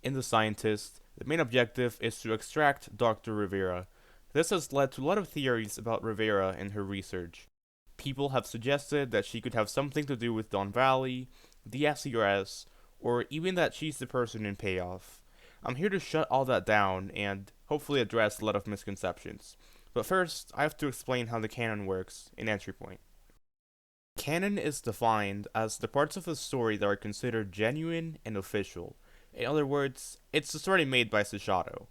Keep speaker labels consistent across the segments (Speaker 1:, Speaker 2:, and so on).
Speaker 1: In The Scientist, the main objective is to extract Dr. Rivera. This has led to a lot of theories about Rivera and her research. People have suggested that she could have something to do with Don Valley, the SERS, or even that she's the person in payoff. I'm here to shut all that down and hopefully address a lot of misconceptions. But first, I have to explain how the canon works in Entry Point. Canon is defined as the parts of a story that are considered genuine and official. In other words, it's the story made by Sashato.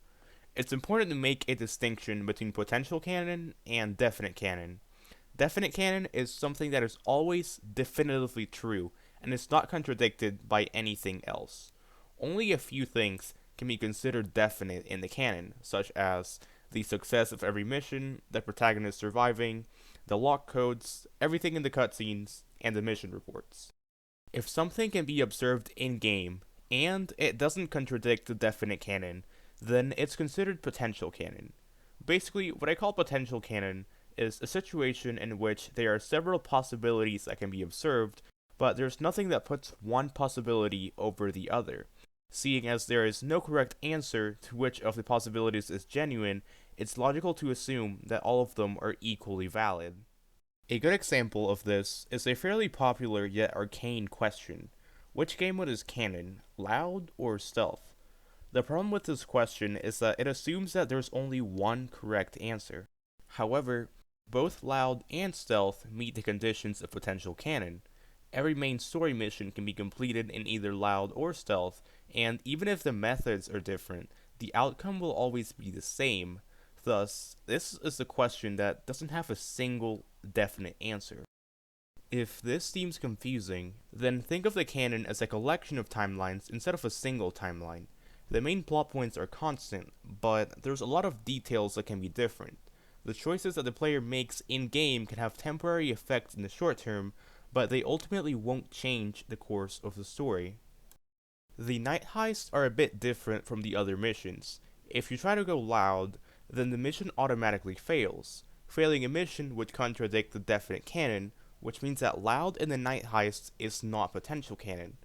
Speaker 1: It's important to make a distinction between potential canon and definite canon. Definite canon is something that is always definitively true and is not contradicted by anything else. Only a few things can be considered definite in the canon, such as the success of every mission, the protagonist surviving, the lock codes, everything in the cutscenes, and the mission reports. If something can be observed in game and it doesn't contradict the definite canon, then it's considered potential canon. Basically, what I call potential canon is a situation in which there are several possibilities that can be observed, but there's nothing that puts one possibility over the other. Seeing as there is no correct answer to which of the possibilities is genuine, it's logical to assume that all of them are equally valid. A good example of this is a fairly popular yet arcane question. Which game mode is canon, loud or stealth? The problem with this question is that it assumes that there's only one correct answer. However, both loud and stealth meet the conditions of potential canon. Every main story mission can be completed in either loud or stealth, and even if the methods are different, the outcome will always be the same. Thus, this is a question that doesn't have a single definite answer. If this seems confusing, then think of the canon as a collection of timelines instead of a single timeline. The main plot points are constant, but there's a lot of details that can be different. The choices that the player makes in-game can have temporary effects in the short term, but they ultimately won't change the course of the story. The night heists are a bit different from the other missions. If you try to go loud, then the mission automatically fails. Failing a mission would contradict the definite canon, which means that loud in the night heists is not potential canon.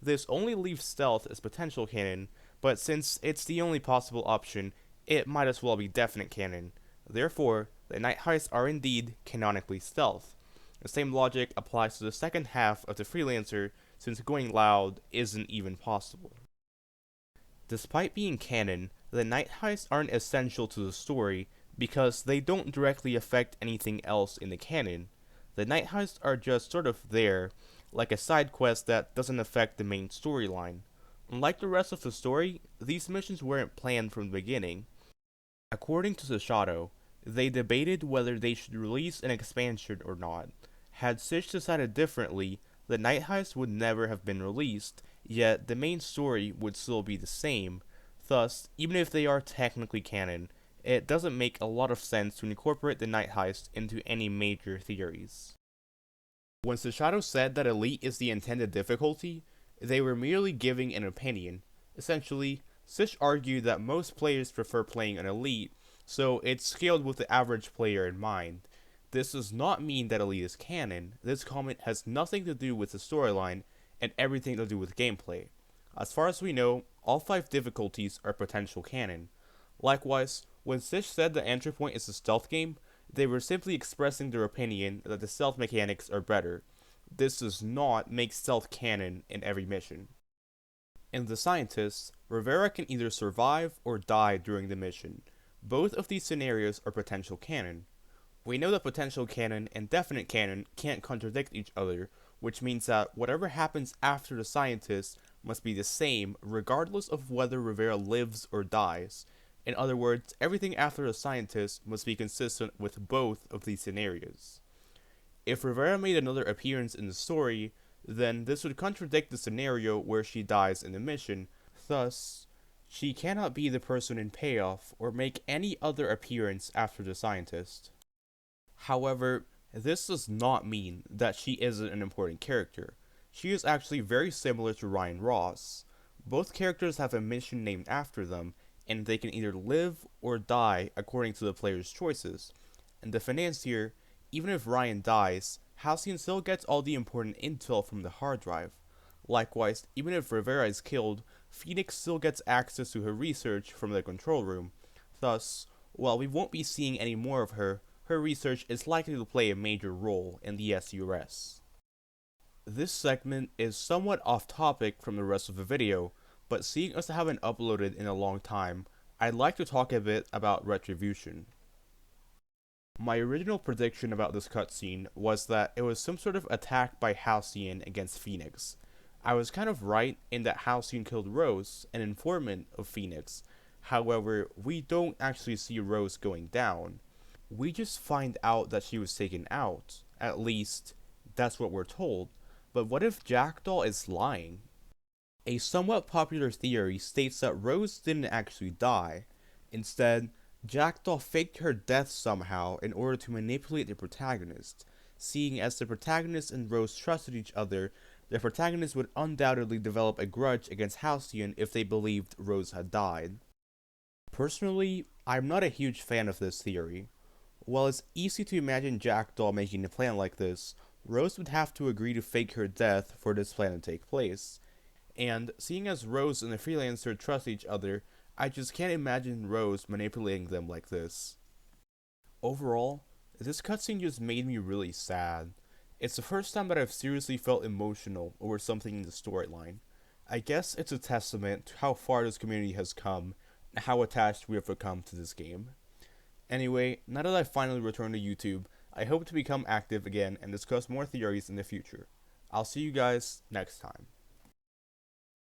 Speaker 1: This only leaves stealth as potential canon, but since it's the only possible option, it might as well be definite canon. Therefore, the night heists are indeed canonically stealth. The same logic applies to the second half of the Freelancer, since going loud isn't even possible. Despite being canon, the night heists aren't essential to the story because they don't directly affect anything else in the canon. The night heists are just sort of there, like a side quest that doesn't affect the main storyline. Unlike the rest of the story, these missions weren't planned from the beginning. According to Sashato, they debated whether they should release an expansion or not. Had Sish decided differently, the night heist would never have been released, yet the main story would still be the same. Thus, even if they are technically canon, it doesn't make a lot of sense to incorporate the night heist into any major theories. When Sashato said that Elite is the intended difficulty, they were merely giving an opinion. Essentially, Sish argued that most players prefer playing on Elite, so it's scaled with the average player in mind. This does not mean that Elite is canon. This comment has nothing to do with the storyline and everything to do with gameplay. As far as we know, all 5 difficulties are potential canon. Likewise, when Sish said that Entry Point is a stealth game, they were simply expressing their opinion that the stealth mechanics are better. This does not make stealth canon in every mission. In The Scientist, Rivera can either survive or die during the mission. Both of these scenarios are potential canon. We know that potential canon and definite canon can't contradict each other, which means that whatever happens after The Scientist must be the same regardless of whether Rivera lives or dies. In other words, everything after The Scientist must be consistent with both of these scenarios. If Rivera made another appearance in the story, then this would contradict the scenario where she dies in the mission. Thus, she cannot be the person in payoff or make any other appearance after The Scientist. However, this does not mean that she isn't an important character. She is actually very similar to Ryan Ross. Both characters have a mission named after them, and they can either live or die according to the player's choices. And the financier, even if Ryan dies, Halcyon still gets all the important intel from the hard drive. Likewise, even if Rivera is killed, Phoenix still gets access to her research from the control room. Thus, while we won't be seeing any more of her, her research is likely to play a major role in the SURS. This segment is somewhat off topic from the rest of the video, but seeing as I haven't uploaded in a long time, I'd like to talk a bit about Retribution. My original prediction about this cutscene was that it was some sort of attack by Halcyon against Phoenix. I was kind of right in that Halcyon killed Rose, an informant of Phoenix. However, we don't actually see Rose going down. We just find out that she was taken out. At least, that's what we're told. But what if Jackdaw is lying? A somewhat popular theory states that Rose didn't actually die. Instead, Jackdaw faked her death somehow in order to manipulate the protagonist. Seeing as the protagonist and Rose trusted each other, the protagonist would undoubtedly develop a grudge against Halcyon if they believed Rose had died. Personally, I'm not a huge fan of this theory. While it's easy to imagine Jackdaw making a plan like this, Rose would have to agree to fake her death for this plan to take place. And seeing as Rose and the freelancer trust each other, I just can't imagine Rose manipulating them like this. Overall, this cutscene just made me really sad. It's the first time that I've seriously felt emotional over something in the storyline. I guess it's a testament to how far this community has come and how attached we have become to this game. Anyway, now that I've finally returned to YouTube, I hope to become active again and discuss more theories in the future. I'll see you guys next time.